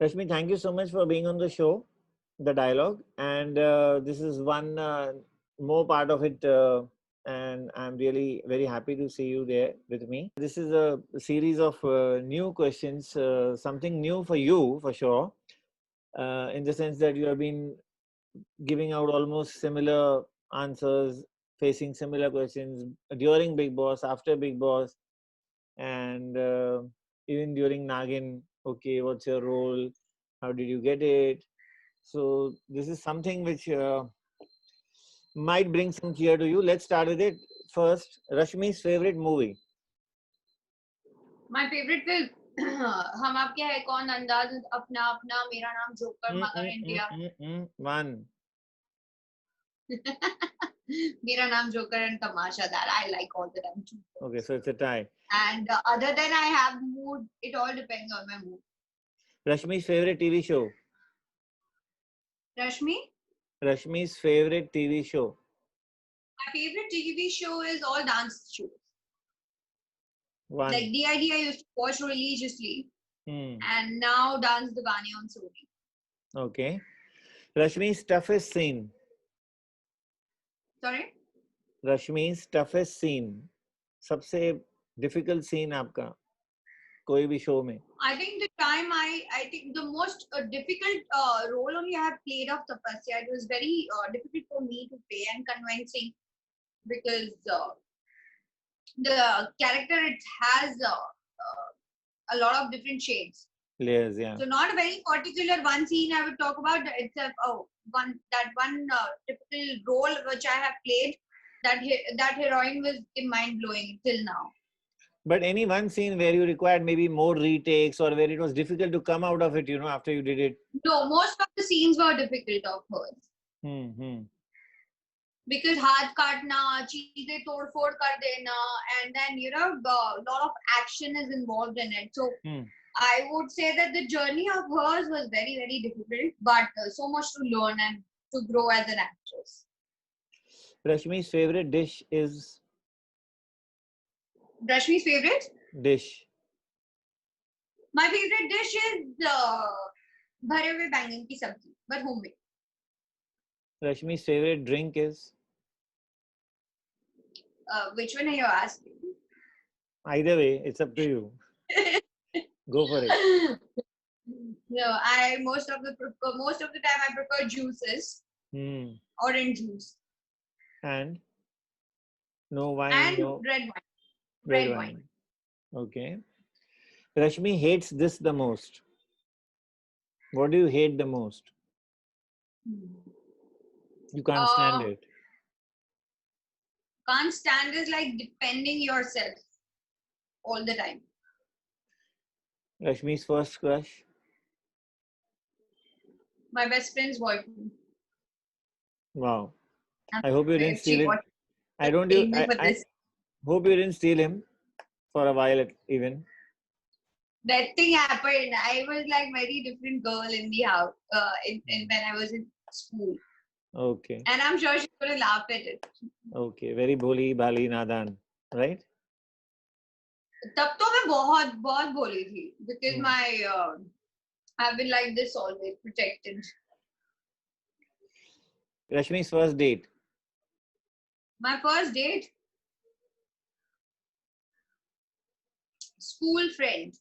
Rashmi, thank you so much for being on the show, the dialogue, and this is one more part of it, and I'm really very happy to see you there with me. This is a series of new questions, something new for you for sure, in the sense that you have been giving out almost similar answers, facing similar questions during Big Boss, after Big Boss, and even during Nagin. Okay, what's your role? How did you get it? So this is something which might bring some cheer to you. Let's start with it first. Rashmi's favorite movie. My favorite film. हम आपके है कौन अंदाज अपना अपना मेरा नाम joker mother India One. मेरा नाम joker and Tamasha that I like all the time too. Okay, so it's a tie. And other than I have mood, it all depends on my mood. Rashmi's favorite TV show. Rashmi, Rashmi's favorite TV show. my favorite TV show is all dance shows. One. Like DID I used to watch religiously, and now Dance Divani on Sony. Okay. Rashmi's toughest scene. Sorry? Rashmi's toughest scene. सबसे difficult scene आपका कोई भी show में. I think the time I think the most difficult role only I have played of Tapasya. It was very difficult for me to play and convincing because the character it has a lot of different shades. Layers, yeah. So not a very particular one scene I would talk about. It's a one typical role which I have played. That heroine was mind blowing till now. But any one scene where you required maybe more retakes or where it was difficult to come out of it, you know, after you did it? No, most of the scenes were difficult of hers. Because हाथ काटना, चीजें तोड़ फोड़ कर देना, and then you know a lot of action is involved in it. So I would say that the journey of hers was very very difficult, but so much to learn and to grow as an actress. Rashmi's favorite dish is? Rashmi's favorite dish. My favorite dish is bhare hue बैंगन की sabzi, but homemade. Rashmi's favorite drink is? Which one are you asking? Either way, it's up to you. Go for it. No, most of the time I prefer juices. Orange juice. And no wine. And no red wine. Red wine. Okay. Rashmi hates this the most. What do you hate the most? You can't stand it. Can't stand is like defending yourself all the time. Rashmi's first crush? My best friend's boyfriend. Wow. I hope you didn't steal it. I hope you didn't steal him for a while even. That thing happened. I was like very different girl in the house when I was in school. Okay. And I'm sure she's going to laugh at it. Okay. Very boli, bali, nadan. Right? तब तो मैं बहुत बोली थी because I've been like this always, protected. Rashmi's first date? My first date? School friend.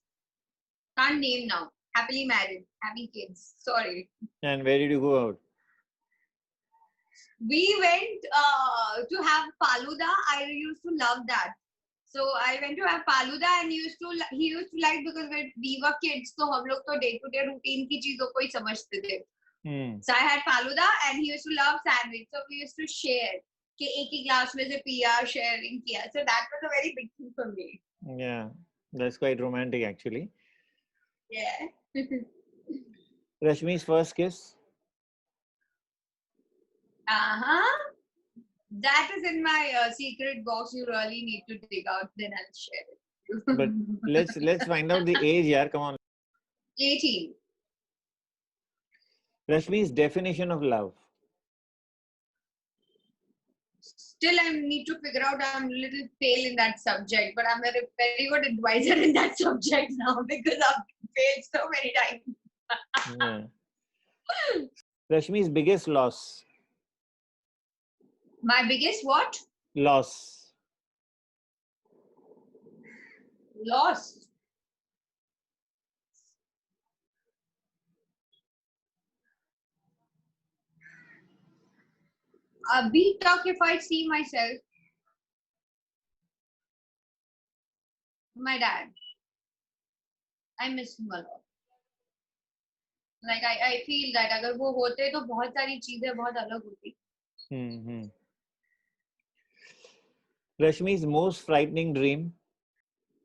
Can't name now. Happily married, having kids. Sorry. And where did you go out? We went to have Faluda. I used to love that. So I went to have Faluda and he used to like because we were kids, so हम लोग तो day to day routine की चीजों को ही समझते थे. So I had Faluda and he used to love sandwich. So we used to share. कि एक ही glass में से पिया, sharing किया. So that was a very big thing for me. Yeah, that's quite romantic actually. Yeah. Rashmi's first kiss? That is in my secret box. You really need to dig out. Then I'll share it. But let's find out the age, yaar. Come on. 18. Rashmi's definition of love. Still, I need to figure out. I'm a little pale in that subject, but I'm a very good advisor in that subject now because I've failed so many times. Yeah. Rashmi's biggest loss. My biggest what? Loss. Loss. Abhi tak, if I see myself, my dad, I miss him a lot. Like I feel that अगर वो होते तो बहुत सारी चीजें बहुत अलग होती. Mm-hmm. Rashmi's most frightening dream.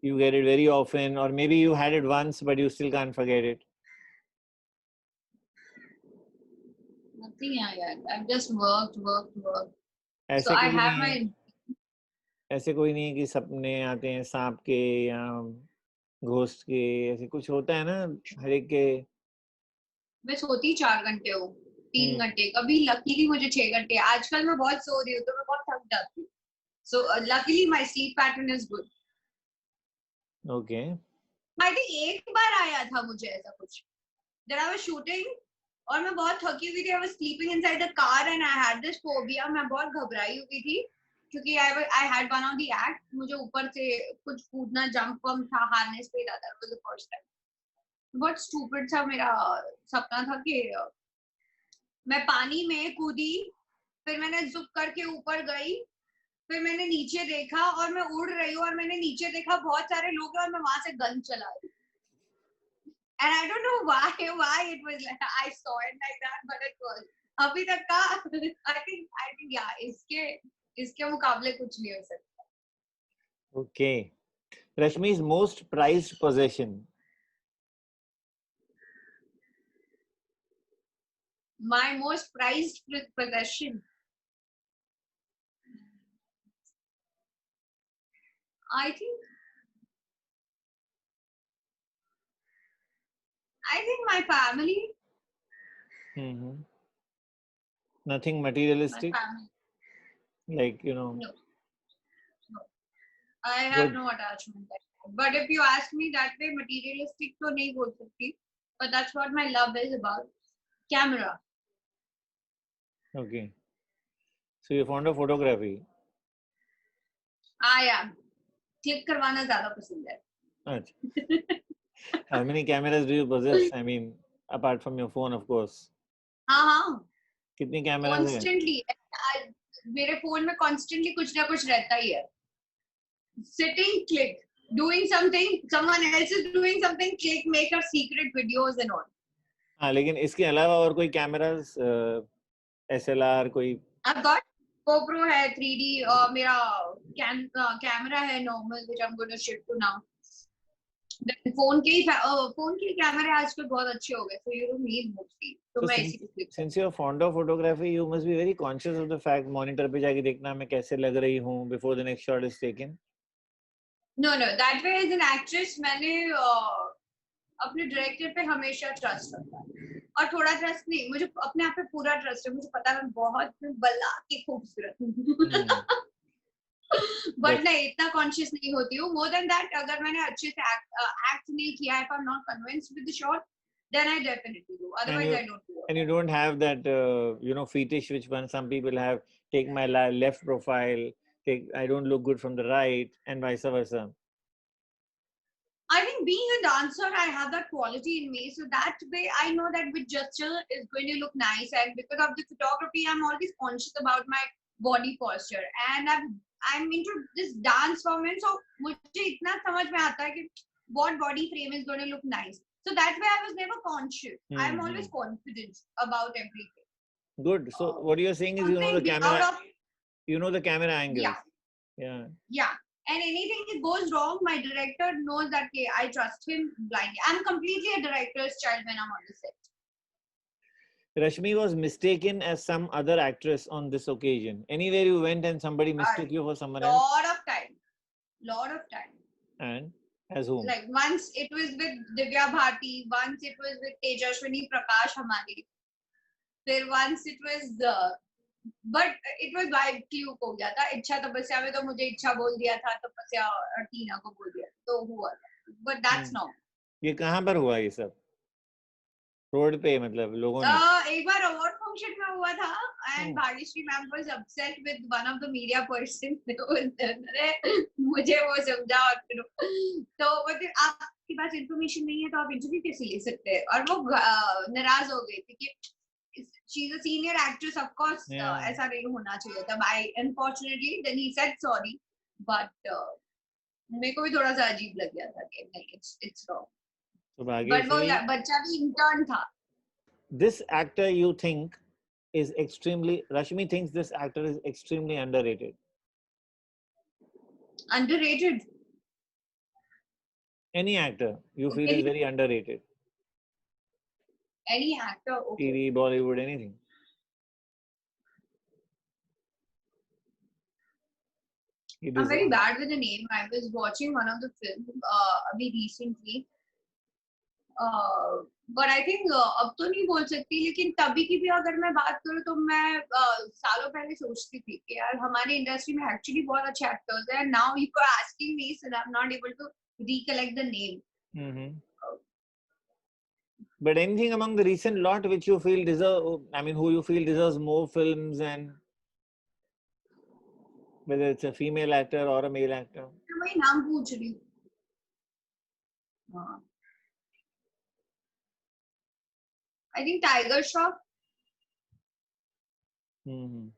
You get it very often, or maybe you had it once, but you still can't forget it. Nothing, yaar. I've just worked. So ऐसे I कभी have नहीं है, my. ऐसे कोई नहीं है कि सपने आते हैं सांप के या घोस्ट के, ऐसे कुछ होता है ना हर एक के. मैं सोती 4 घंटे हूँ, 3 हम्म. घंटे, कभी लकीली मुझे 6 घंटे. आजकल मैं बहुत सो रही हूँ तो मैं बहुत थक जाती हूँ. So luckily my sleep pattern is good. Okay. I think एक बार आया था मुझे ऐसा कुछ. That I was shooting और मैं बहुत थकी हुई थी. I was sleeping inside the car and I had this phobia. मैं बहुत घबराई हुई थी क्योंकि I had one of the act. मुझे ऊपर से कुछ कूदना, जंप पम्प था, हार्नेस पे था. That was the first time. बहुत स्टूपिड सा मेरा सपना था कि मैं पानी में कूदी, फिर मैंने जुक करके ऊपर गई, फिर मैंने नीचे देखा और मैं उड़ रही हूँ और मैंने नीचे देखा बहुत सारे लोग हैं और मैं वहां से गन चला रही. And I don't know why it was like I saw it like that, but it was. अभी तक का I think yeah, इसके मुकाबले कुछ नहीं हो सकता. Okay. Rashmi's most prized possession. My most prized possession. I think my family. Mm-hmm. Nothing My materialistic, family. like you know. No. I have Good. no attachment there. But if you ask me that way, materialistic तो नहीं बोल सकती. But that's what my love is about. Camera. Okay. So you're fond of photography. I am. Click करवाना ज़्यादा पसंद है. अच्छा. How many cameras do you possess? I mean, apart from your phone, of course. हाँ. कितनी cameras हैं? Constantly. मेरे phone में constantly कुछ ना कुछ रहता ही है. Sitting, click. Doing something, someone else is doing something, click, make a secret videos and all. हाँ, लेकिन इसके अलावा और कोई cameras, SLR कोई? I've got GoPro है 3D और मेरा कैमरा है normal which I'm going to shift to now. Phone के कैमरे आजकल बहुत अच्छे हो गए, so you don't need mostly. तो मैं इसी पे click. Since you're fond of photography, you must be very conscious of the fact monitor पे जाके देखना मैं कैसे लग रही हूँ before the next shot is taken. No, that way as an actress मैंने अपने डायरेक्टर पे हमेशा ट्रस्ट रखा है. और थोड़ा ट्रस्ट नहीं, मुझे अपने आप पे पूरा ट्रस्ट है. मुझे पता है मैं बहुत बल्ला की खूबसूरत हूँ. बट नहीं, इतना कॉन्शियस नहीं होती हूँ. मोर देन दैट, अगर मैंने अच्छे से एक्ट नहीं किया, if I'm not convinced with the shot, then I definitely do. Otherwise I don't do it. And you don't have that fetish which some people have. Take my left profile, I don't look good from the right, and vice versa. I think being a dancer, I have that quality in me, so that way I know that which gesture is going to look nice. And because of the photography, I'm always conscious about my body posture, and I'm into this dance form, and so मुझे इतना समझ में आता है कि what body frame is going to look nice. So that way I was never conscious. I'm always confident about everything. Good. So what you're saying is you know the camera. You know the camera angles. Yeah. And anything that goes wrong, my director knows that I trust him blindly. I'm completely a director's child when I'm on the set. Rashmi was mistaken as some other actress on this occasion. Anywhere you went and somebody mistook you for someone else? Lot of time. And as whom? Like once it was with Divya Bharti, once it was with Tejashwini Prakash Hamani. Then once it was but it was vibe click हो गया था. इच्छा तपस्या में तो मुझे इच्छा बोल दिया था, तपस्या टीना को बोल दिया तो हुआ. But that's not. ये कहाँ पर हुआ ये सब? रोड पे मतलब लोगों ने? एक बार अवार्ड फंक्शन में हुआ था and Bhagyashree ma'am was upset with one of the media person. मुझे वो समझा और फिर तो मतलब आपके पास इंफॉर्मेशन नहीं है तो आप इंटरव्यू कैसे ले सकते हैं, और वो नाराज हो गई थी कि she is a senior actress, of course ऐसा नहीं होना चाहिए था। I unfortunately then he said sorry, but मेरे को भी थोड़ा सा अजीब लग गया था कि नहीं, इट्स रॉन्ग। तो बट वो भाग्यश्री, बच्चा भी इंटर्न था। this actor you think is extremely, Rashmi thinks this actor is extremely underrated. Underrated. Any actor you feel is very underrated? Any actor, okay. TV, Bollywood, anything? I'm very bad with the name. I was watching one of the films अभी recently. But I think अब तो नहीं बोल सकती, लेकिन तभी की भी अगर मैं बात करूँ तो मैं सालों पहले सोचती थी कि यार हमारी इंडस्ट्री में एक्चुअली बहुत अच्छे एक्टर्स हैं. Now you are asking me, so I'm not able to recollect the name. Mm-hmm. But anything among the recent lot which you feel deserve, I mean, who you feel deserves more films, and whether it's a female actor or a male actor? मैं वही नाम पूछ रही हूँ. I think Tiger Shroff. Mm-hmm.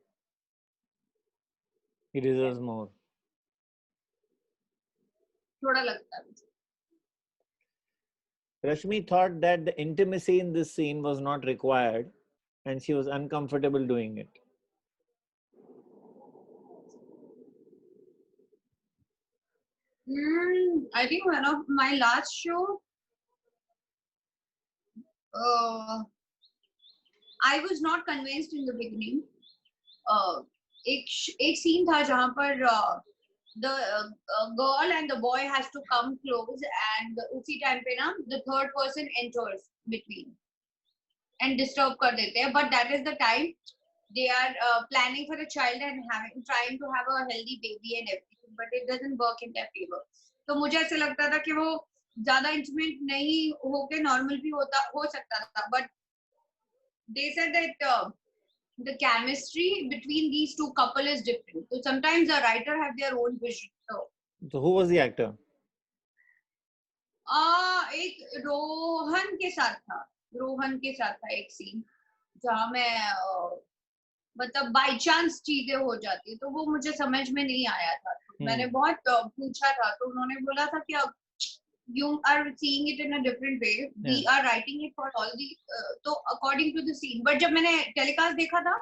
He deserves more. थोड़ा लगता है. Rashmi thought that the intimacy in this scene was not required and she was uncomfortable doing it. I think one of my last show, I was not convinced in the beginning. एक scene था जहाँ पर the girl and the boy has to come close, and उसी time पे ना the third person enters between and disturb कर देते हैं. But that is the time they are planning for a child and trying to have a healthy baby and everything, but it doesn't work in their favor. तो मुझे ऐसे लगता था कि वो ज़्यादा intimate नहीं होके normal भी हो सकता था, but they said that the chemistry between these two couple is different. So sometimes the writer have their own vision. So who was the actor? एक रोहन के साथ था एक सीन जहाँ मैं मतलब बाय चांस चीजें हो जाती है, तो वो मुझे समझ में नहीं आया था. मैंने बहुत पूछा था तो उन्होंने बोला था कि you are seeing it in a different way. We are writing it for all the तो according to the scene. But जब मैंने telecast देखा था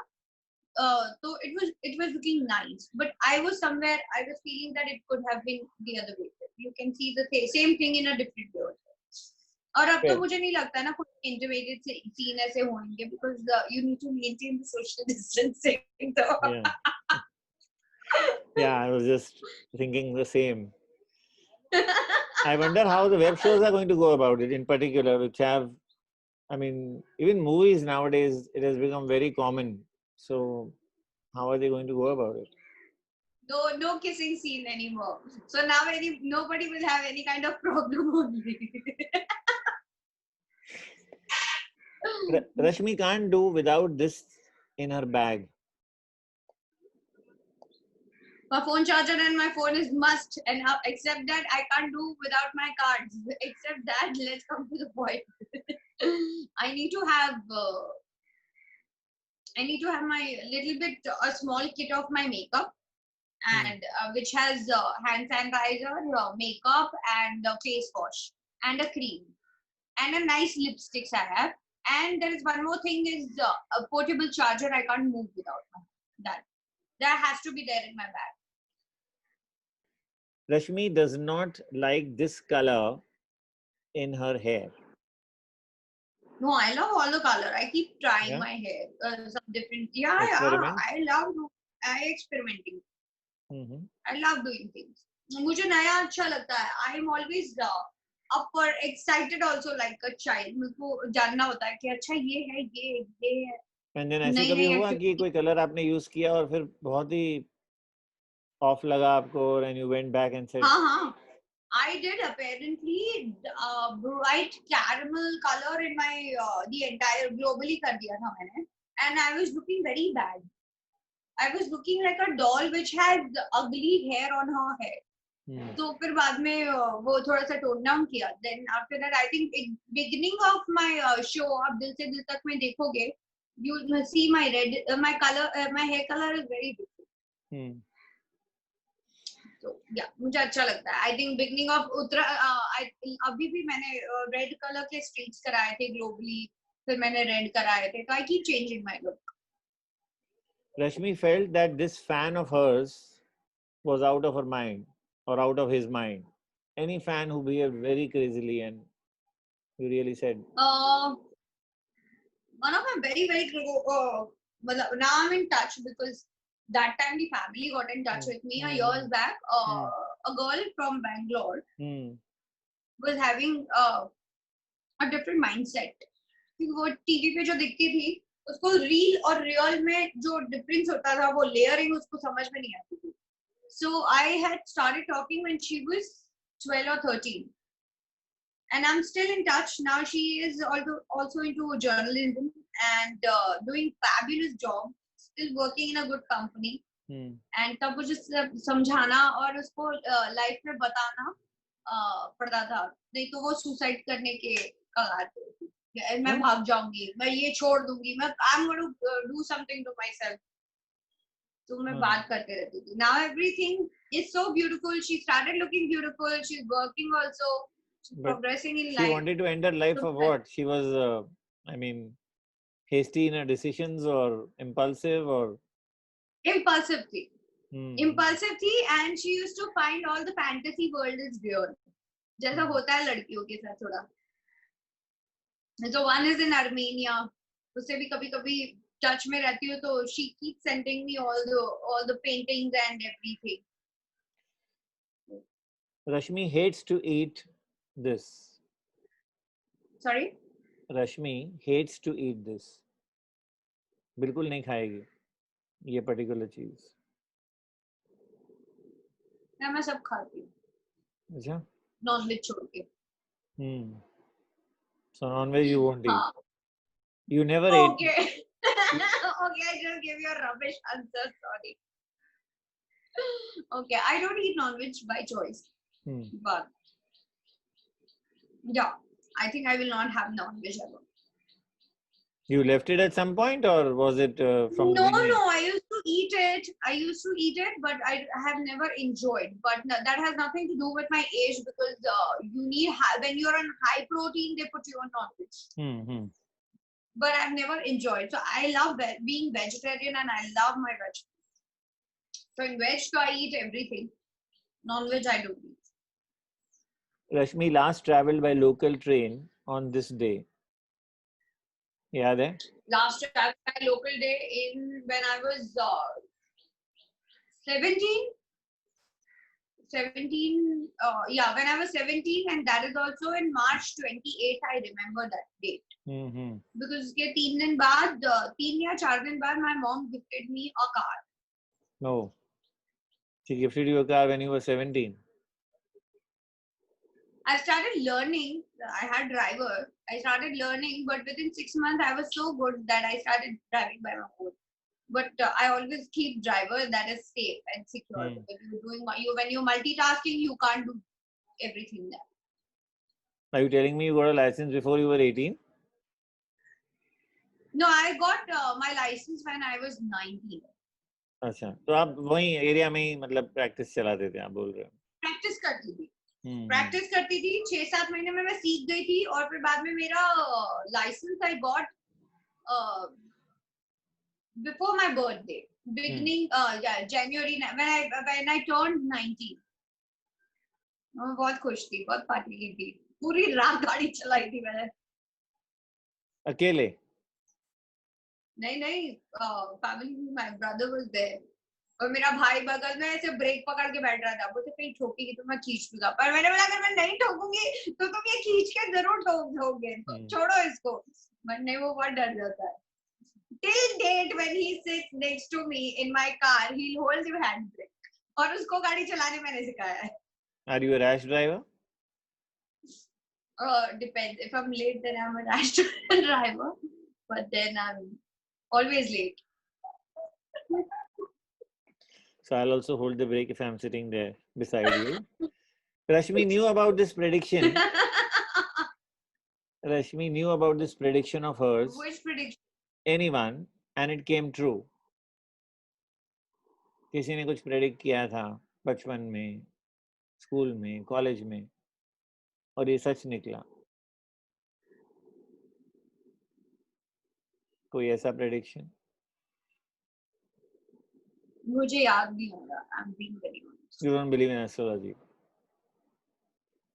तो it was looking nice. But I was feeling that it could have been the other way. You can see the same thing in a different way. और अब तो मुझे नहीं लगता ना कोई इंटीमेटेड सीन ऐसे होंगे because you need to maintain the social distancing. Yeah, I was just thinking the same. I wonder how the web shows are going to go about it in particular, which have, I mean, even movies nowadays, it has become very common. So how are they going to go about it? No kissing scene anymore. So now nobody will have any kind of problem only. Rashmi can't do without this in her bag. My phone charger and my phone is must, and except that I can't do without my cards. Except that, let's come to the point. I need to have my little bit a small kit of my makeup, and which has hand sanitizer, makeup, and face wash, and a cream, and a nice lipsticks I have. And there is one more thing is a portable charger. I can't move without that. That has to be there in my bag. Rashmi does not like this color in her hair. No, I love all the color. I keep trying my hair. Some different. Experiment? I love experimenting. I love doing things. मुझे नया अच्छा लगता है. I am always up for excited also like a child. मेरे को जानना होता है कि अच्छा ये है ये है. And then ऐसे कभी हुआ कि कोई कलर आपने यूज किया और फिर बहुत ही ऑफ लगा आपको and you went back and said हाँ I did apparently bright caramel color in my the entire globally कर दिया था मैंने, and I was looking very bad. I was looking like a doll which had ugly hair on her head. तो फिर बाद में वो थोड़ा सा टोन डाउन किया. Then after that I think beginning of my show आप दिल से दिल तक में देखोगे, you will see my red my color my hair color is very different. तो या मुझे अच्छा लगता है. I think beginning of Uttara अभी भी मैंने रेड कलर के स्ट्रीक्स कराए थे ग्लोबली, फिर मैंने रेड कराए थे. तो I keep changing my look. Rashmi felt that this fan of hers was out of her mind or out of his mind. Any fan who behaved very crazily and you really said, one of my very now I'm in touch because that time the family got in touch with me a years back. A girl from Bangalore was having a different mindset. वो TV पे जो दिखती थी उसको reel और real में जो difference होता था वो लेयरिंग उसको समझ में नहीं आती थी. So I had started talking when she was 12 or 13. And I'm still in touch. Now she is also into journalism and doing fabulous job, still working in a good company. And तब मुझे समझाना और उसको life में बताना पड़ता था, नहीं तो वो सुसाइड करने के कगार पे थी. मैं भाग जाऊंगी, मैं ये छोड़ दूंगी, मैं I'm going to do something to myself. तो मैं बात करते रहती थी. Now everything is so beautiful. She started looking beautiful. She's working also. Progressing in life. She wanted to end her life for what? She was, I mean, hasty in her decisions or impulsive or? Impulsive थी. Impulsive थी and she used to find all the fantasy world is real. जैसा होता है लड़कियों के साथ थोड़ा. So one is in Armenia. उससे भी कभी-कभी टच में रहती हूँ तो she keeps sending me all the paintings and everything. Rashmi hates to eat this. Sorry? Rashmi hates to eat this. बिल्कुल नहीं खाएगी ये particular चीज. मैं सब खाती हूँ. अच्छा? Non-veg छोड़ के. So non-veg you won't eat. You never ate. Okay. Okay, I just gave you a rubbish answer. Sorry. Okay, I don't eat non-veg by choice. But yeah, I think I will not have non-veg ever. You left it at some point, or was it from? No, I used to eat it. But I have never enjoyed. But that has nothing to do with my age because you need when you're on high protein, they put you on non-veg. But I've never enjoyed. So I love being vegetarian and I love my vegetables. So in veg, I eat everything. Non-veg, I don't eat. Rashmi last traveled by local train on this day. याद है? Last travel by local day in when I was 17. When I was 17, and that is also in March 28. I remember that date. Because उसके 3 दिन बाद 3 या 4 दिन बाद my mom gifted me a car. No. She gifted you a car when you were 17. I started learning. I had driver. I started learning, but within 6 months, I was so good that I started driving by my own. But I always keep driver that is safe and secure. Because when you're multitasking, you can't do everything there. Are you telling me you got a license before you were 18? No, I got my license when I was 19. अच्छा, तो आप वही area में ही मतलब practice चलाते थे, आप बोल रहे हो? प्रैक्टिस करती थी. प्रैक्टिस करती थी 6-7 महीने में मैं सीख गई थी और फिर बाद में मेरा licence I got before my birthday beginning January when I turned 19. मैं बहुत खुश थी, बहुत पार्टी की थी, पूरी रात गाड़ी चलाई थी मैंने अकेले. नहीं family my brother was there और मेरा भाई बगल में ऐसे ब्रेक पकड़ के बैठ रहा था. वो तो कहीं ठोकेगी तो मैं खींच लूंगा, पर मैंने बोला अगर मैं नहीं ठोकूंगी तो तुम ये खींच के जरूर ठोक दोगे, तो छोड़ो इसको. बट नहीं, वो बहुत डर जाता है. Till date when he sits next to me in my car, he'll hold your handbrake और उसको गाड़ी चलाने मैंने सिखाया है. Are you a rash driver? Depends. If I'm late, then I'm a rash driver. But then I'm always late. So I'll also hold the brake if I'm sitting there beside you. Rashmi knew about this prediction. Rashmi knew about this prediction of hers. Which prediction? Anyone, and it came true. किसी ने कुछ predict किया था बचपन में, school में, college में, और ये सच निकला. कोई ऐसा प्रेडिक्शन? मुझे याद नहीं हो रहा. I'm being very honest. You don't believe in astrology?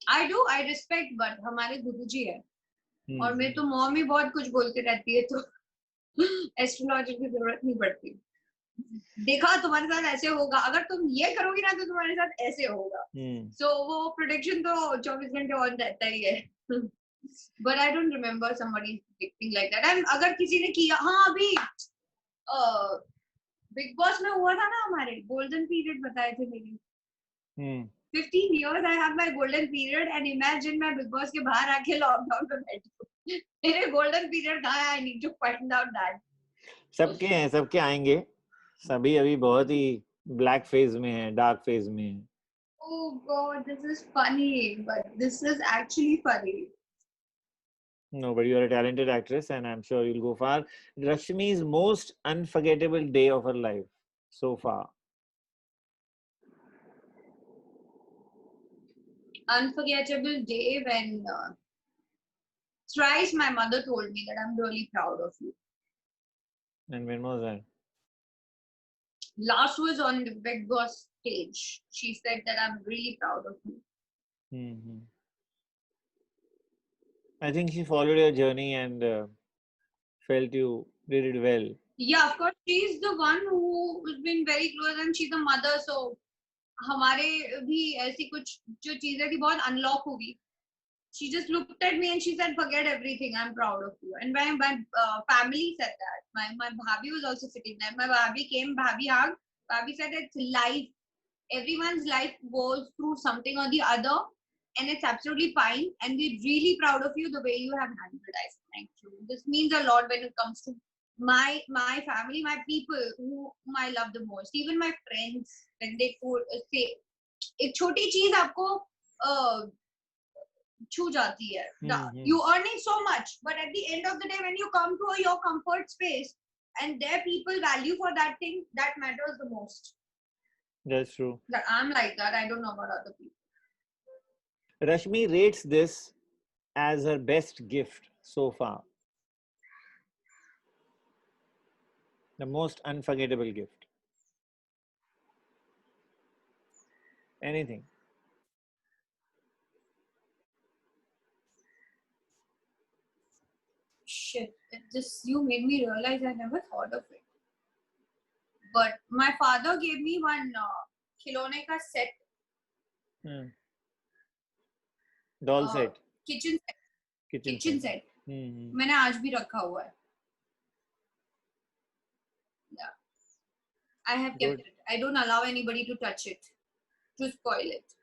I do. I respect, but हमारे गुरुजी है. और मेरे तो मॉम ही बहुत कुछ बोलते रहती है, तो एस्ट्रोलॉजी की जरूरत नहीं पड़ती. देखा तुम्हारे साथ ऐसे होगा, अगर तुम ये करोगी ना तो तुम्हारे साथ ऐसे होगा. So वो प्रेडिक्शन तो 24 घंटे ऑन रहता ही है. But I don't remember somebody predicting like that. And अगर किसी ने किया, हाँ अभी बिग बॉस में हुआ था ना, हमारे गोल्डन पीरियड बताए थे मेरी. 15 years I have my golden period, and imagine मैं बिग बॉस के बाहर आके लॉकडाउन पे बैठी हूँ. मेरे गोल्डन पीरियड कहाँ है? I need to find out that. सबके हैं, सबके आएंगे. सभी अभी बहुत ही ब्लैक फेज में है, डार्क फेज में है. Oh God, this is funny, but this is actually funny. No, but you are a talented actress, and I'm sure you'll go far. Rashmi's most unforgettable day of her life so far. Unforgettable day when thrice my mother told me that I'm really proud of you. And when was that? Last was on the Big Boss stage. She said that I'm really proud of you. I think she followed your journey and felt you did it well. Yeah, of course. She's the one who's been very close, and she's a mother. So हमारे भी ऐसी कुछ जो चीजें थी बहुत unlock होगी. She just looked at me and she said, "Forget everything. I'm proud of you." And when my family said that, my bhabhi was also sitting there. My bhabhi came, bhabhi hugged. Bhabhi said, "It's life. Everyone's life goes through something or the other, and it's absolutely fine. And we're really proud of you the way you have handled it." I said, "Thank you. This means a lot when it comes to my family, my people whom I love the most. Even my friends, when they say, एक छोटी चीज आपको छू जाती है. You earning so much, but at the end of the day, when you come to your comfort space and their people value for that thing, that matters the most. That's true. That I'm like that. I don't know about other people. Rashmi rates this as her best gift so far. The most unforgettable gift. Anything. Shit, you made me realize I never thought of it. But my father gave me one खिलौने का set. Doll set. Kitchen set. Kitchen set. मैंने आज भी रखा हुआ है. Yeah. I have kept it. I don't allow anybody to touch it, to spoil it.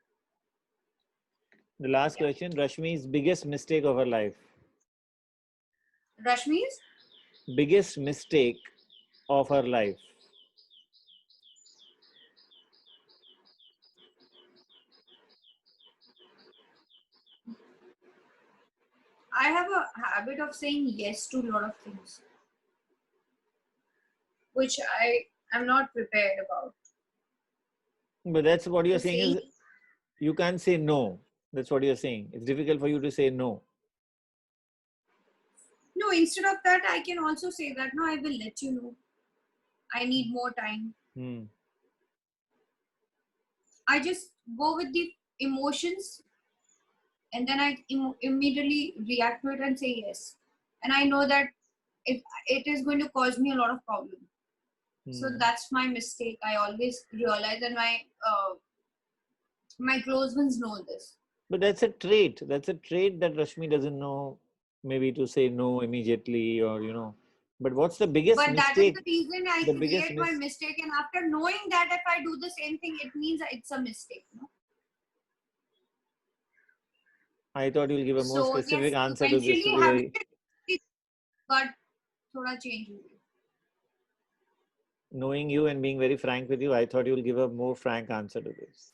The last question, Rashmi's biggest mistake of her life. Rashmi's? Biggest mistake of her life. I have a habit of saying yes to a lot of things, which I am not prepared about. But that's what you're saying is you can't say no. That's what you're saying. It's difficult for you to say no. No, instead of that, I can also say that, no, I will let you know. I need more time. I just go with the emotions, and then I immediately react to it and say yes. And I know that it is going to cause me a lot of problems. So that's my mistake. I always realize, and my close ones know this. But that's a trait. That's a trait that Rashmi doesn't know, maybe to say no immediately, or But what's the biggest mistake? But that is the reason I create my mistake. And after knowing that if I do the same thing, it means it's a mistake. No? I thought you'll give a more So yes, specific answer to this. eventually habit, but thoda change हो गया. Knowing you and being very frank with you, I thought you'll give a more frank answer to this.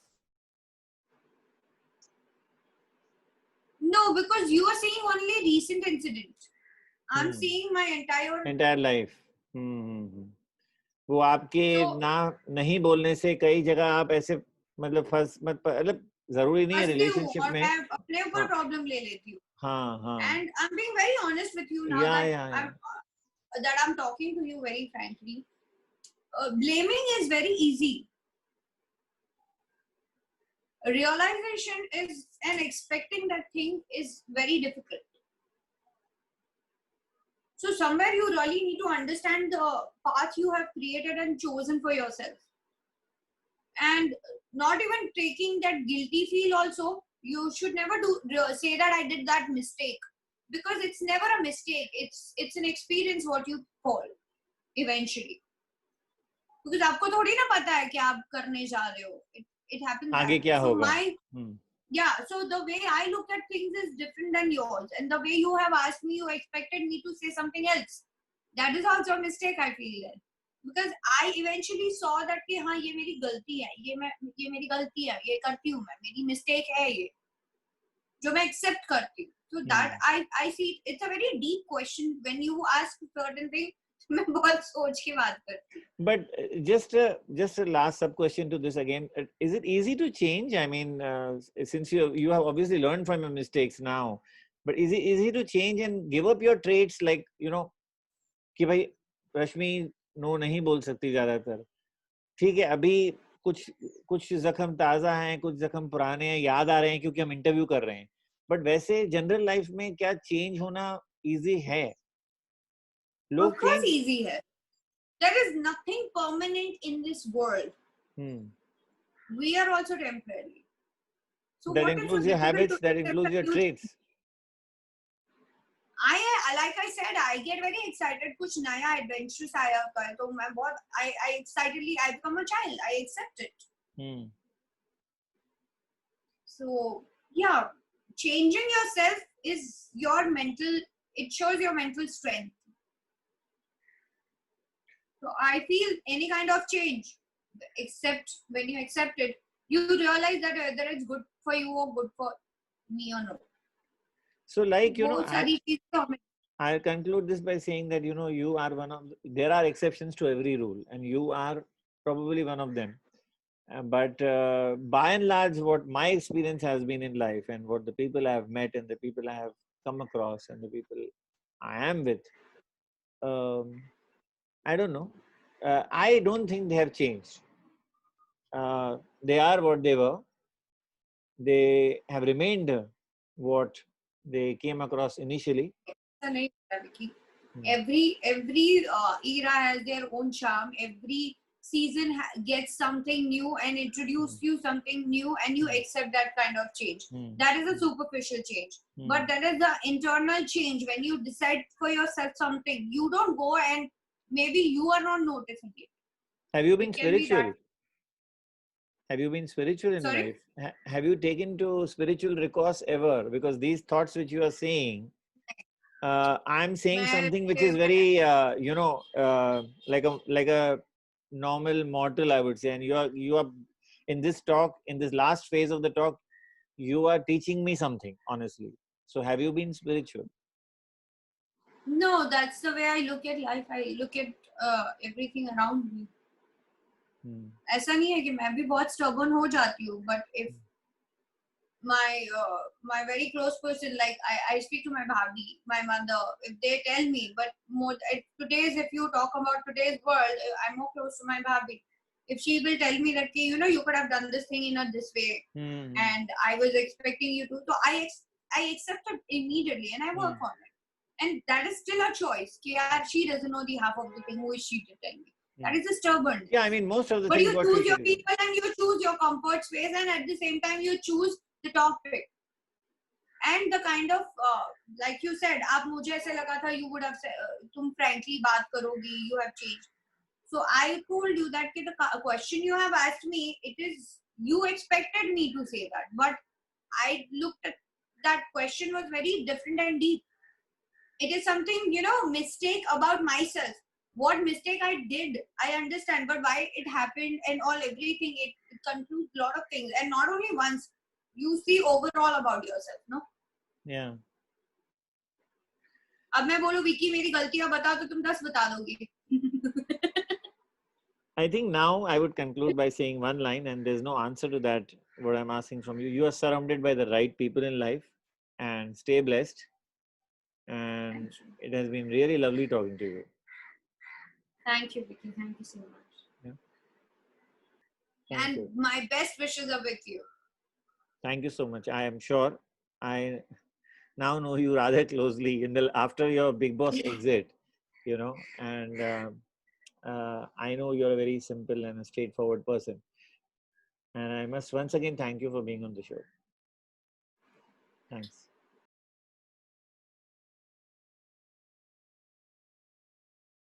No, because you are saying only recent incident. I'm seeing my entire life. वो आपके So- ना नहीं बोलने से कई जगह आप ऐसे मतलब मतलब जरूरी नहीं है फंसती हूँ रिलेशनशिप और में. मैं अपने ऊपर हाँ. प्रॉब्लम ले लेती हूँ. हाँ हाँ. And I'm being very honest with you now that I'm talking to you very frankly. Blaming is very easy. Realization is and expecting that thing is very difficult. So somewhere you really need to understand the path you have created and chosen for yourself. And not even taking that guilty feel also, you should never say that I did that mistake, because it's never a mistake. It's an experience what you call eventually. Because आपको थोड़ी ना पता है कि आप करने जा रहे हो. It happens. आगे क्या होगा? Yeah, so the way I look at things is different than yours, and the way you have asked me, you expected me to say something else. That is also a mistake, I feel that. Because I eventually saw that कि हाँ ये मेरी गलती है, ये मेरी गलती है, ये करती हूँ मैं, मेरी mistake है ये, जो मैं accept करती हूँ. So that I see it's a very deep question when you ask certain things. मैं बहुत सोच के बात करती हूँ. But just a last sub question to this again. Is it easy to change? I mean, since you have obviously learned from your mistakes now, but is it easy to change and give up your traits, like कि भाई रश्मि no नहीं बोल सकती ज्यादातर, ठीक है अभी कुछ जख्म ताजा हैं, कुछ जख्म पुराने हैं, याद आ रहे हैं क्योंकि हम इंटरव्यू कर रहे हैं, बट वैसे जनरल लाइफ में क्या चेंज होना इजी है? Of course easy है. There is nothing permanent in this world. We are also temporary. So that includes your habits, that includes your traits. Like I said, I get very excited. कुछ नया adventurous आया होता है तो मैं बहुत I become a child. I accept it. So yeah, changing yourself is your mental. It shows your mental strength. So I feel any kind of change, except when you accept it, you realize that whether it's good for you or good for me or no. So like, I'll conclude this by saying that, you are there are exceptions to every rule and you are probably one of them. But by and large, what my experience has been in life and what the people I have met and the people I have come across and the people I am with, I don't know. I don't think they have changed. They are what they were. They have remained what they came across initially. Every era has their own charm. Every season gets something new and introduce you something new, and you accept that kind of change. That is a superficial change. But that is the internal change. When you decide for yourself something, you don't go and maybe you are not noticing it. Have you been spiritual? Have you been spiritual in life? Have you taken to spiritual recourse ever? Because these thoughts which you are saying, I'm saying something which is very, like a normal mortal, I would say. And you are in this talk, in this last phase of the talk, you are teaching me something, honestly. So have you been spiritual? No, that's the way I look at life. I look at everything around me. ऐसा नहीं है कि मैं भी बहुत stubborn हो जाती हूँ, but if my very close person, like I speak to my bhabhi, my mother, if they tell me, but if you talk about today's world, I'm more close to my bhabhi. If she will tell me that you could have done this thing in this way, and I was expecting you to, so I accept it immediately and I work on it. And that is still a choice. She doesn't know the half of the thing. Who is she to tell me? That is a stubbornness. Yeah, I mean, most of the things. But you choose your people and you choose your comfort space, and at the same time, you choose the topic. And the kind of, like you said, आप मुझे ऐसे लगा था, you would have said, तुम frankly बात करोगी, you have changed. So I told you that the question you have asked me, it is, you expected me to say that. But I looked at that question was very different and deep. It is something, mistake about myself. What mistake I did, I understand, but why it happened and all, everything, it concludes a lot of things. And not only once, you see overall about yourself, no? Yeah. अब मैं बोलूं विकी मेरी गलतियां बताओ तो तुम 10 बता दोगे. I think now I would conclude by saying one line, and there's no answer to that, what I'm asking from you. You are surrounded by the right people in life, and stay blessed. And it has been really lovely talking to you. Thank you, Vicky. Thank you so much. Yeah. Thank And you. my best wishes are with you. Thank you so much. I am sure I now know you rather closely after your Big Boss exit, and I know you're a very simple and a straightforward person. And I must once again thank you for being on the show. Thanks.